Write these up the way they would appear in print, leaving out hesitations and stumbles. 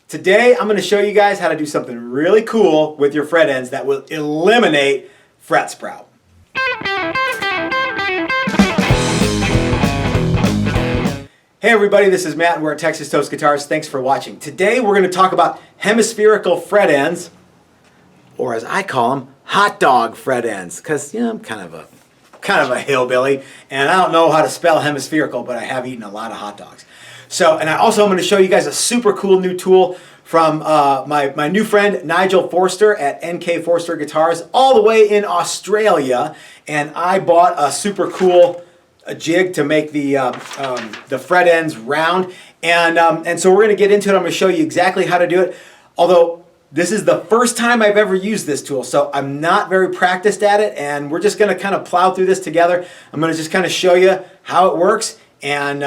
Today I'm going to show you guys how to do something really cool with your fret ends that will eliminate fret sprout. Hey everybody, this is Matt and we're at Texas Toast Guitars. Thanks for watching. Today we're going to talk about hemispherical fret ends, or as I call them, hot dog fret ends, because I'm kind of a hillbilly and I don't know how to spell hemispherical, but I have eaten a lot of hot dogs. So, and I also am going to show you guys a super cool new tool from my new friend Nigel Forster at NK Forster Guitars, all the way in Australia. And I bought a super cool jig to make the fret ends round. And so we're going to get into it. I'm going to show you exactly how to do it. Although this is the first time I've ever used this tool, so I'm not very practiced at it. And we're just going to kind of plow through this together. I'm going to just kind of show you how it works. And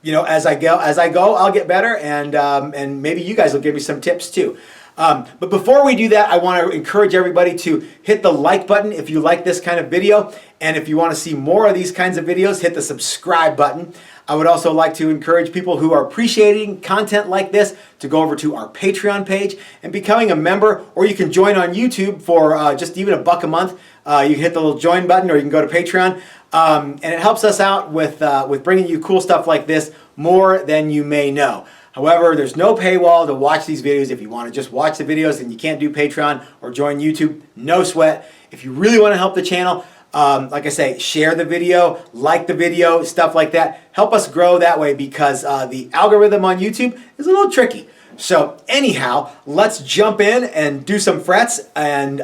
you know, as I go, I'll get better, and maybe you guys will give me some tips too. But before we do that, I want to encourage everybody to hit the like button if you like this kind of video, and if you want to see more of these kinds of videos, hit the subscribe button. I would also like to encourage people who are appreciating content like this to go over to our Patreon page and becoming a member, or you can join on YouTube for just even $1 a month. You can hit the little join button, or you can go to Patreon. And it helps us out with bringing you cool stuff like this more than you may know. However, there's no paywall to watch these videos. If you want to just watch the videos and you can't do Patreon or join YouTube, no sweat. If you really want to help the channel, like I say, share the video, like the video, stuff like that. Help us grow that way, because the algorithm on YouTube is a little tricky. So anyhow, let's jump in and do some frets, and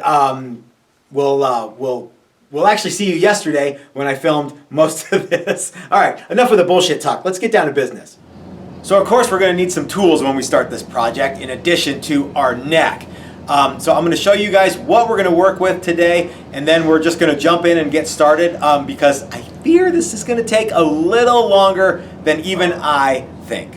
we'll actually see you yesterday when I filmed most of this. All right, enough of the bullshit talk. Let's get down to business. So of course we're going to need some tools when we start this project, in addition to our neck. So I'm going to show you guys what we're going to work with today, and then we're just going to jump in and get started, because I fear this is going to take a little longer than even I think.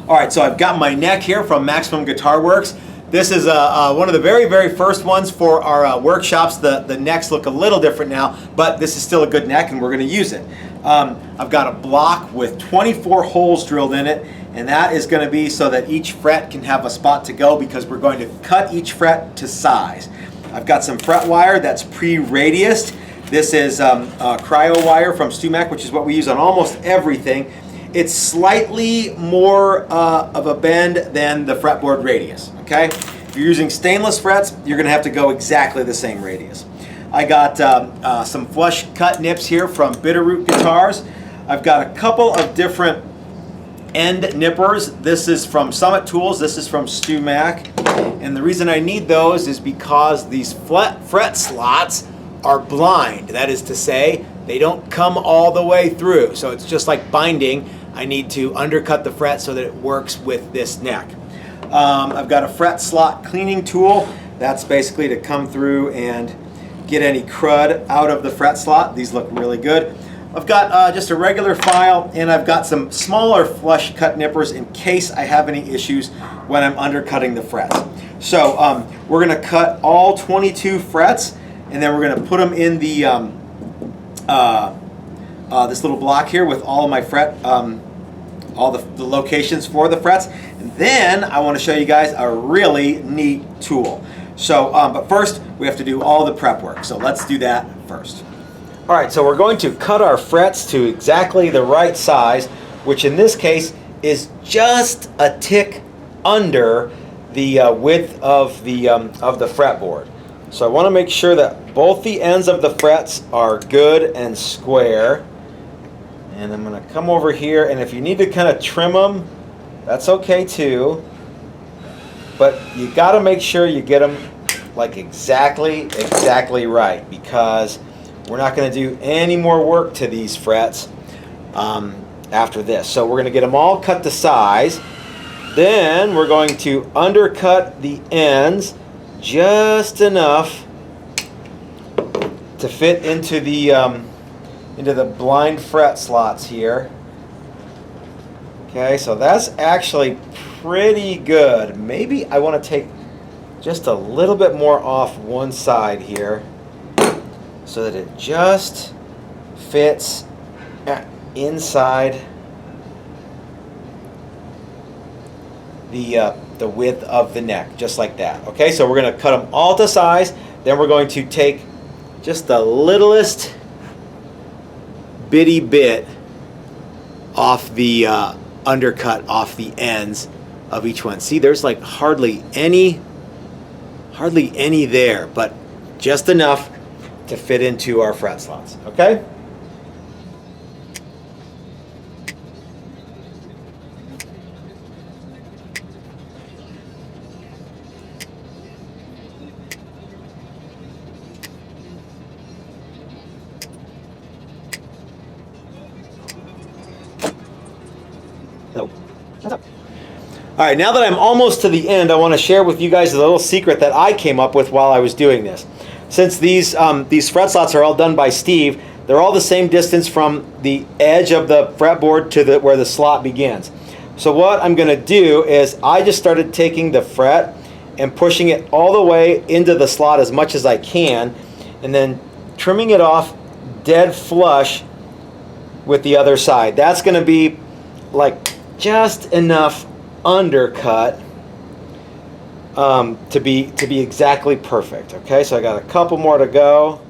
All right, so I've got my neck here from Maximum Guitar Works. This is one of the very first ones for our workshops. The necks look a little different now, but this is still a good neck and we're going to use it. I've got a block with 24 holes drilled in it, and that is going to be so that each fret can have a spot to go, because we're going to cut each fret to size. I've got some fret wire that's pre-radiused. This is cryo wire from Stumac, which is what we use on almost everything. It's slightly more of a bend than the fretboard radius, okay? If you're using stainless frets, you're gonna have to go exactly the same radius. I got some flush cut nips here from Bitterroot Guitars. I've got a couple of different end nippers. This is from Summit Tools, this is from Stumac. And the reason I need those is because these fret slots are blind. That is to say, they don't come all the way through. So it's just like binding. I need to undercut the fret so that it works with this neck. I've got a fret slot cleaning tool. That's basically to come through and get any crud out of the fret slot. These look really good. I've got just a regular file, and I've got some smaller flush cut nippers in case I have any issues when I'm undercutting the frets. So we're going to cut all 22 frets, and then we're going to put them in the this little block here with all of my fret, all the locations for the frets. And then I want to show you guys a really neat tool. So, but first we have to do all the prep work. So let's do that first. All right, so we're going to cut our frets to exactly the right size, which in this case is just a tick under the width of the fretboard. So I want to make sure that both the ends of the frets are good and square. And I'm going to come over here, and if you need to kind of trim them, that's okay too. But you got to make sure you get them like exactly right, because we're not going to do any more work to these frets after this. So we're going to get them all cut to size. Then we're going to undercut the ends just enough to fit into the blind fret slots here. Okay, so that's actually pretty good. Maybe I want to take just a little bit more off one side here so that it just fits inside the width of the neck, just like that. Okay, so we're going to cut them all to size. Then we're going to take just the littlest bitty bit off the undercut off the ends of each one. See, there's like hardly any there, but just enough to fit into our fret slots. Okay. All right, now that I'm almost to the end, I want to share with you guys a little secret that I came up with while I was doing this. Since these fret slots are all done by Steve, they're all the same distance from the edge of the fretboard to where the slot begins. So what I'm going to do is I just started taking the fret and pushing it all the way into the slot as much as I can, and then trimming it off dead flush with the other side. That's going to be like just enough undercut to be exactly perfect. Okay, so I got a couple more to go.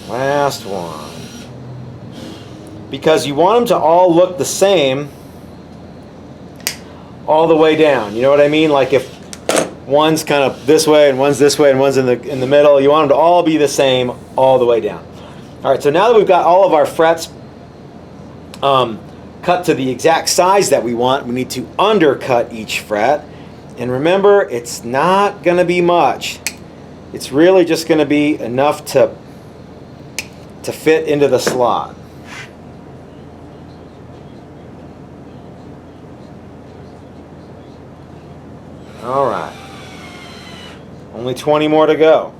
Last one. Because you want them to all look the same all the way down. You know what I mean? Like if one's kind of this way and one's this way and one's in the middle, you want them to all be the same all the way down. All right, so now that we've got all of our frets cut to the exact size that we want, we need to undercut each fret. And remember, it's not going to be much. It's really just going to be enough to fit into the slot. All right. Only 20 more to go.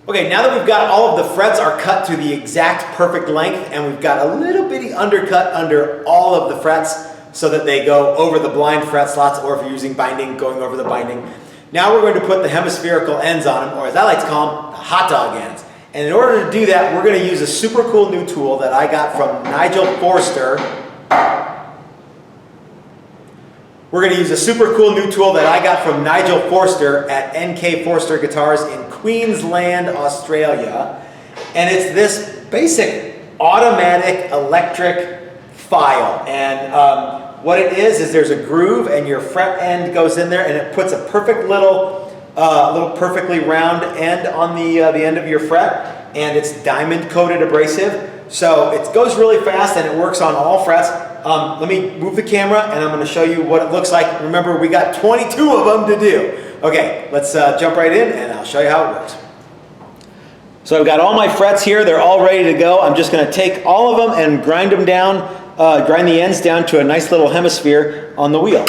Okay, now that we've got all of the frets are cut to the exact perfect length, and we've got a little bitty undercut under all of the frets so that they go over the blind fret slots, or if you're using binding, going over the binding. Now we're going to put the hemispherical ends on them, or as I like to call them, the hot dog ends. And in order to do that, we're going to use a super cool new tool that I got from Nigel Forster. We're going to use a super cool new tool that I got from Nigel Forster at NK Forster Guitars in Queensland, Australia. And it's this basic automatic electric file. And what it is there's a groove and your fret end goes in there and it puts a perfect little perfectly round end on the end of your fret. And it's diamond coated abrasive. So it goes really fast and it works on all frets. Let me move the camera and I'm going to show you what it looks like. Remember, we got 22 of them to do. Okay, let's jump right in and I'll show you how it works. So I've got all my frets here. They're all ready to go. I'm just going to take all of them and grind them down, grind the ends down to a nice little hemisphere on the wheel.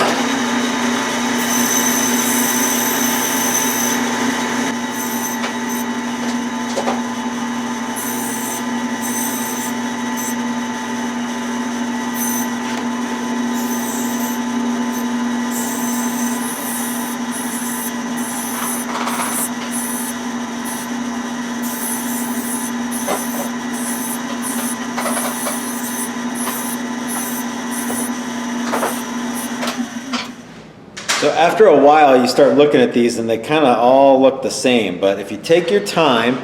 So after a while you start looking at these and they kind of all look the same, but if you take your time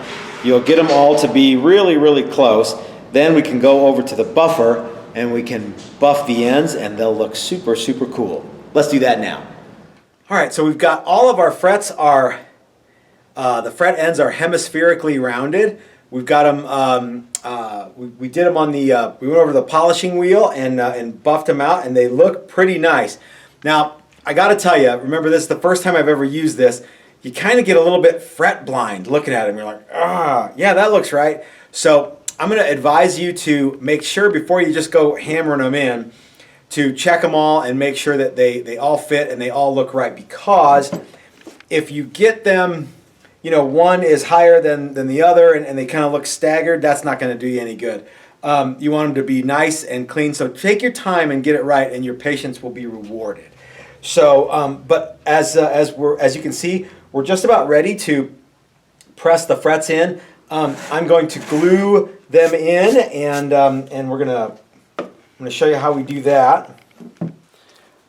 you'll get them all to be really, really close. Then we can go over to the buffer and we can buff the ends and they'll look super, super cool. Let's do that now. Alright, so we've got all of our frets are, the fret ends are hemispherically rounded. We've got them, we did them on the, we went over the polishing wheel and buffed them out and they look pretty nice. Now, I got to tell you, remember this is the first time I've ever used this, you kind of get a little bit fret blind looking at them. You're like, yeah, that looks right. So I'm going to advise you to make sure before you just go hammering them in to check them all and make sure that they all fit and they all look right, because if you get them, you know, one is higher than the other and they kind of look staggered, that's not going to do you any good. You want them to be nice and clean, so take your time and get it right, and your patience will be rewarded. So, but as you can see, we're just about ready to press the frets in. I'm going to glue them in, and we're gonna I'm going to show you how we do that.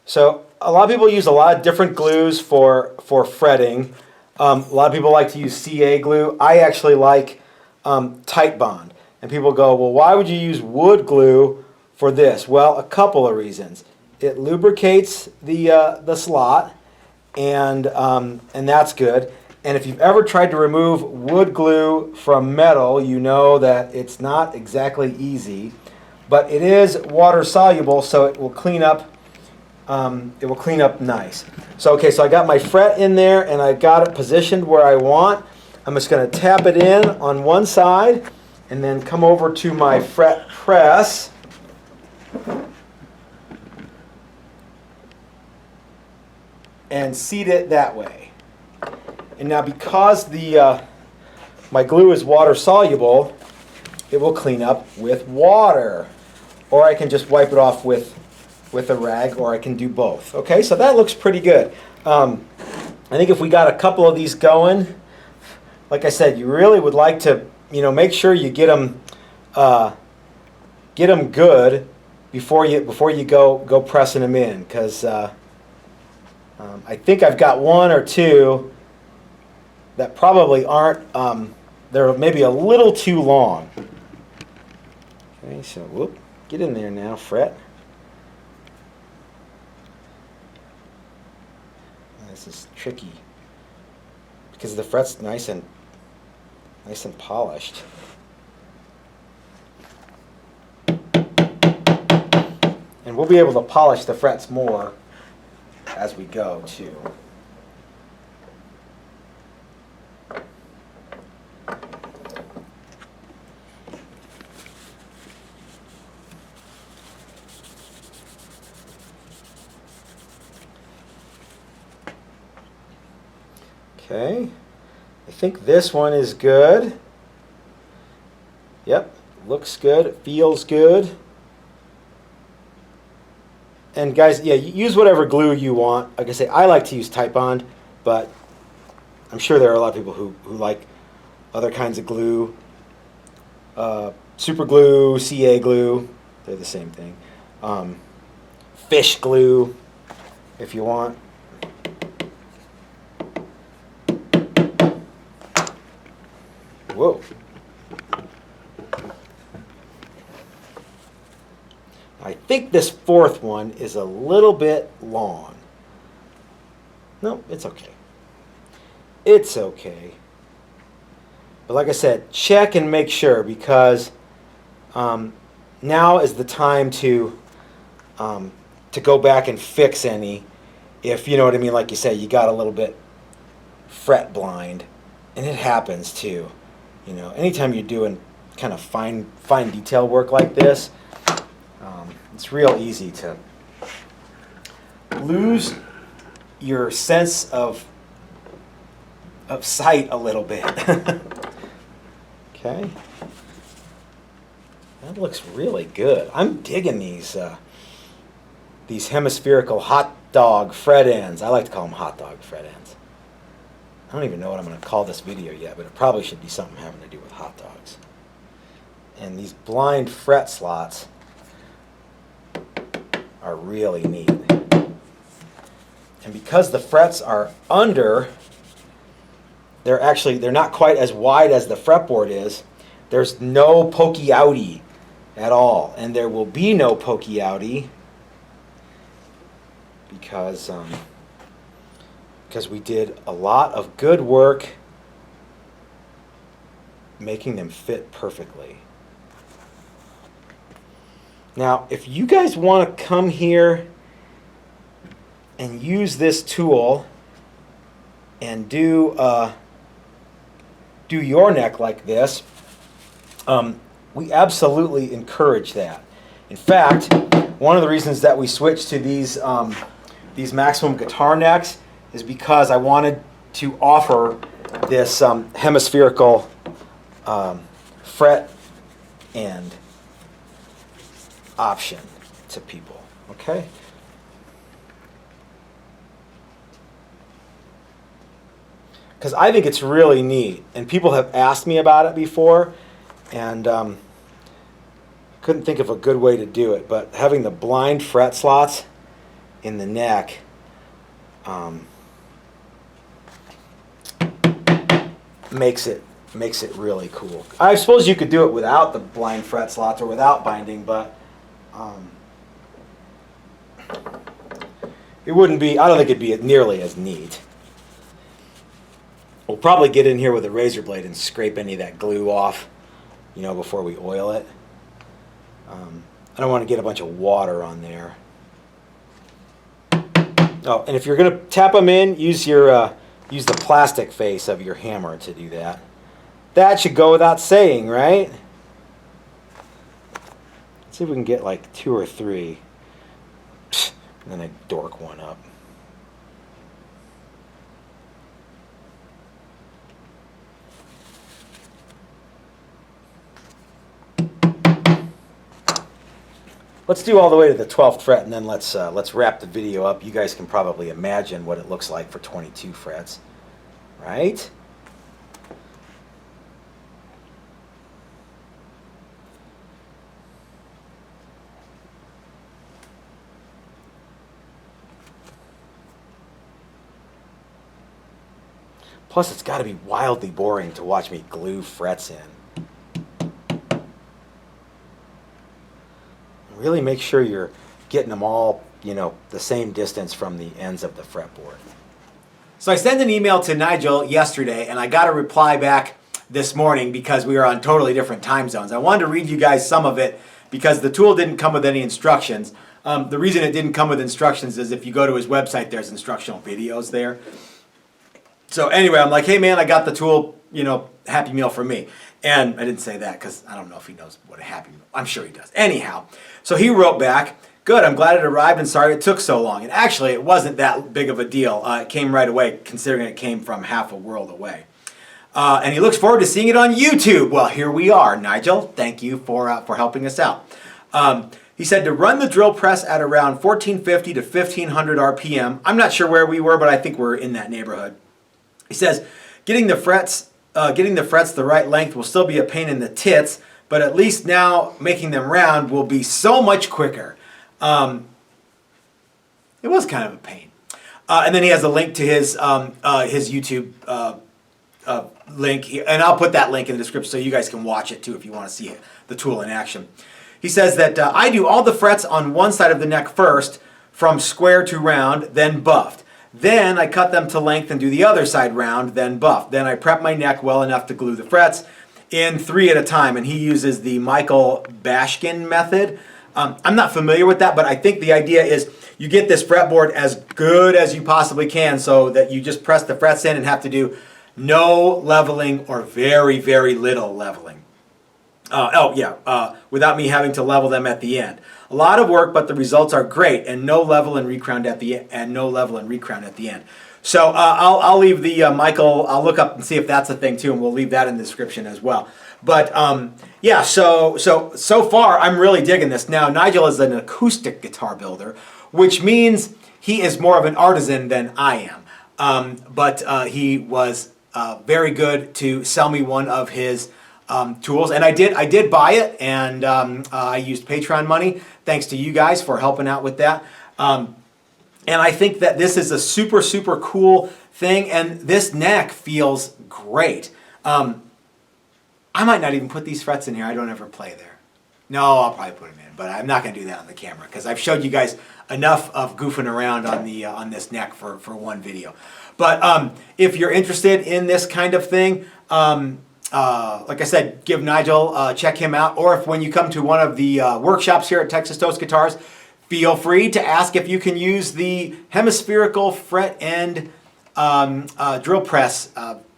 So a lot of people use a lot of different glues for fretting. A lot of people like to use CA glue. I actually like Titebond. And people go, well, why would you use wood glue for this? Well, a couple of reasons. It lubricates the slot, and that's good. And if you've ever tried to remove wood glue from metal, you know that it's not exactly easy. But it is water soluble, so it will clean up. It will clean up nice. So okay, so I got my fret in there, and I got it positioned where I want. I'm just going to tap it in on one side, and then come over to my fret press. And seat it that way. And now because my glue is water soluble, it will clean up with water. Or I can just wipe it off with a rag, or I can do both. Okay, so that looks pretty good. I think if we got a couple of these going, like I said, you really would like to, make sure you get them good before you go pressing them in, because I think I've got one or two that probably aren't. They're maybe a little too long. Okay, so whoop, get in there now, fret. This is tricky because the fret's nice and polished. And we'll be able to polish the frets more as we go too. Okay, I think this one is good. Yep, looks good, it feels good. And guys, yeah, use whatever glue you want. Like I say, I like to use Titebond, but I'm sure there are a lot of people who like other kinds of glue. Super glue, CA glue, they're the same thing. Fish glue, if you want. Whoa. I think this fourth one is a little bit long. No, it's okay. It's okay. But like I said, check and make sure, because now is the time to go back and fix any, if you know what I mean. Like you say, you got a little bit fret blind, and it happens too. Anytime you're doing kind of fine detail work like this, it's real easy to lose your sense of sight a little bit. Okay, that looks really good. I'm digging these hemispherical hot dog fret ends. I like to call them hot dog fret ends. I don't even know what I'm going to call this video yet, but it probably should be something having to do with hot dogs. And these blind fret slots are really neat. And because the frets are under, they're not quite as wide as the fretboard is. There's no pokey outy at all, and there will be no pokey outy because we did a lot of good work making them fit perfectly. Now, if you guys want to come here and use this tool and do your neck like this, we absolutely encourage that. In fact, one of the reasons that we switched to these maximum guitar necks is because I wanted to offer this hemispherical fret end option to people. Okay. Because I think it's really neat, and people have asked me about it before, and couldn't think of a good way to do it. But having the blind fret slots in the neck makes it really cool. I suppose you could do it without the blind fret slots or without binding, but it wouldn't be. I don't think it'd be nearly as neat. We'll probably get in here with a razor blade and scrape any of that glue off, you know, before we oil it. I don't want to get a bunch of water on there. Oh, and if you're going to tap them in, use the plastic face of your hammer to do that. That should go without saying, right? Let's see if we can get like 2 or 3. And then I dork one up. Let's do all the way to the 12th fret, and then let's wrap the video up. You guys can probably imagine what it looks like for 22 frets, right? Plus, it's got to be wildly boring to watch me glue frets in. Really make sure you're getting them all, you know, the same distance from the ends of the fretboard. So I sent an email to Nigel yesterday, and I got a reply back this morning because we are on totally different time zones. I wanted to read you guys some of it because the tool didn't come with any instructions. The reason it didn't come with instructions is if you go to his website, there's instructional videos there. So anyway, I'm like, hey man, I got the tool, you know, Happy Meal for me. And I didn't say that because I don't know if he knows what a Happy Meal. I'm sure he does. Anyhow, so he wrote back, good, I'm glad it arrived and sorry it took so long. And actually, it wasn't that big of a deal. It came right away, considering it came from half a world away. And he looks forward to seeing it on YouTube. Well, here we are. Nigel, thank you for helping us out. He said to run the drill press at around 1450 to 1500 RPM. I'm not sure where we were, but I think we're in that neighborhood. He says, getting the frets the right length will still be a pain in the tits, but at least now making them round will be so much quicker. It was kind of a pain. And then he has a link to his YouTube link, and I'll put that link in the description so you guys can watch it too if you want to see the tool in action. He says that I do all the frets on one side of the neck first, from square to round, then buffed. Then I cut them to length and do the other side round, then buff. Then I prep my neck well enough to glue the frets in 3 at a time. And he uses the Michael Bashkin method. I'm not familiar with that, but I think the idea is you get this fretboard as good as you possibly can so that you just press the frets in and have to do no leveling or very, very little leveling. Without me having to level them at the end. A lot of work, but the results are great, and no level and recrown at the end. So I'll leave the Michael. I'll look up and see if that's a thing too, and we'll leave that in the description as well. But yeah, so far I'm really digging this. Now Nigel is an acoustic guitar builder, which means he is more of an artisan than I am. But he was very good to sell me one of his tools, and I did buy it, and I used Patreon money. Thanks to you guys for helping out with that. And I think that this is a super, super cool thing, and this neck feels great. I might not even put these frets in here. I don't ever play there. No, I'll probably put them in, but I'm not going to do that on the camera because I've showed you guys enough of goofing around on this neck for one video. But if you're interested in this kind of thing, like I said, give Nigel, check him out. Or if when you come to one of the workshops here at Texas Toast Guitars, feel free to ask if you can use the hemispherical fret end drill press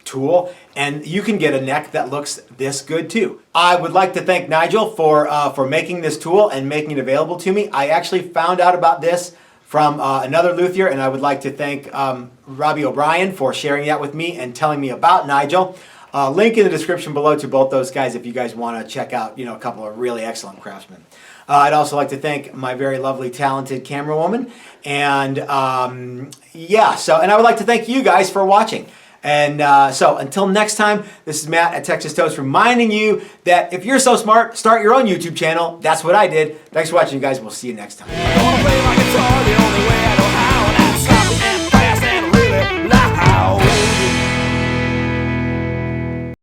tool, and you can get a neck that looks this good too. I would like to thank Nigel for making this tool and making it available to me. I actually found out about this from another luthier, and I would like to thank Robbie O'Brien for sharing that with me and telling me about Nigel. Link in the description below to both those guys if you guys want to check out, a couple of really excellent craftsmen. I'd also like to thank my very lovely, talented camera woman, and yeah. And I would like to thank you guys for watching. And so until next time, this is Matt at Texas Toast reminding you that if you're so smart, start your own YouTube channel. That's what I did. Thanks for watching, you guys. We'll see you next time.